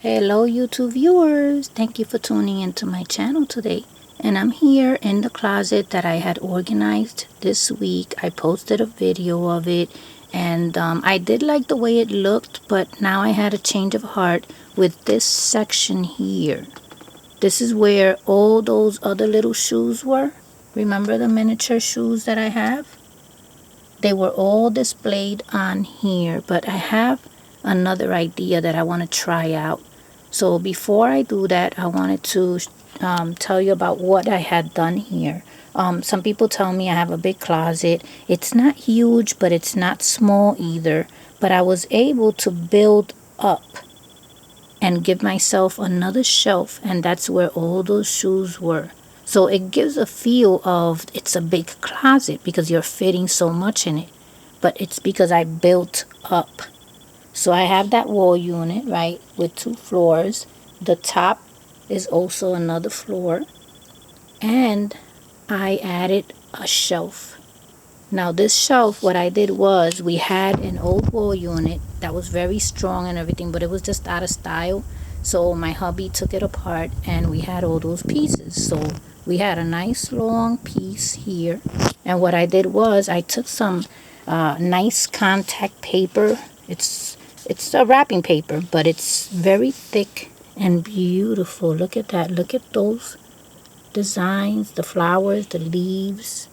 Hello YouTube viewers, thank you for tuning into my channel today. And I'm here in the closet that I had organized this week. I posted a video of it and I did like the way it looked, but now I had a change of heart with this section here. This is where all those other little shoes were. Remember the miniature shoes that I have? They were all displayed on here, but I have another idea that I want to try out. So before I do that, I wanted to tell you about what I had done here. Some people tell me I have a big closet. It's not huge, but it's not small either. But I was able to build up and give myself another shelf, and that's where all those shoes were. So it gives a feel of it's a big closet because you're fitting so much in it. But it's because I built up. So I have that wall unit, right, with 2 floors. The top is also another floor. And I added a shelf. Now this shelf, what I did was we had an old wall unit that was very strong and everything, but it was just out of style. So my hubby took it apart and we had all those pieces. So we had a nice long piece here. And what I did was I took some nice contact paper. It's a wrapping paper, but it's very thick and beautiful. Look at that. Look at those designs, the flowers, the leaves.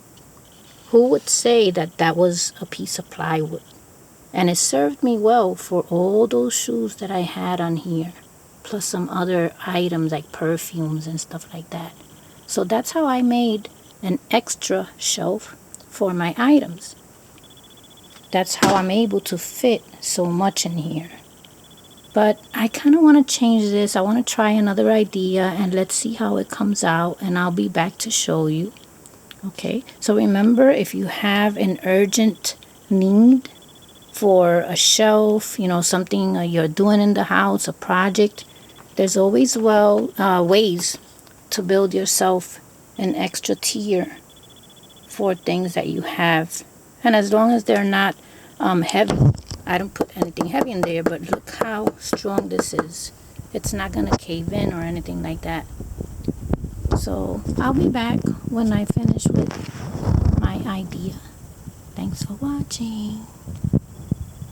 Who would say that that was a piece of plywood? And it served me well for all those shoes that I had on here, plus some other items like perfumes and stuff like that. So that's how I made an extra shelf for my items. That's how I'm able to fit so much in here. But I kind of want to change this. I want to try another idea and let's see how it comes out, and I'll be back to show you. Okay, so remember, if you have an urgent need for a shelf, something you're doing in the house, a project, there's always ways to build yourself an extra tier for things that you have. And as long as they're not heavy, I don't put anything heavy in there, but look how strong this is. It's not going to cave in or anything like that. So I'll be back when I finish with my idea. Thanks for watching.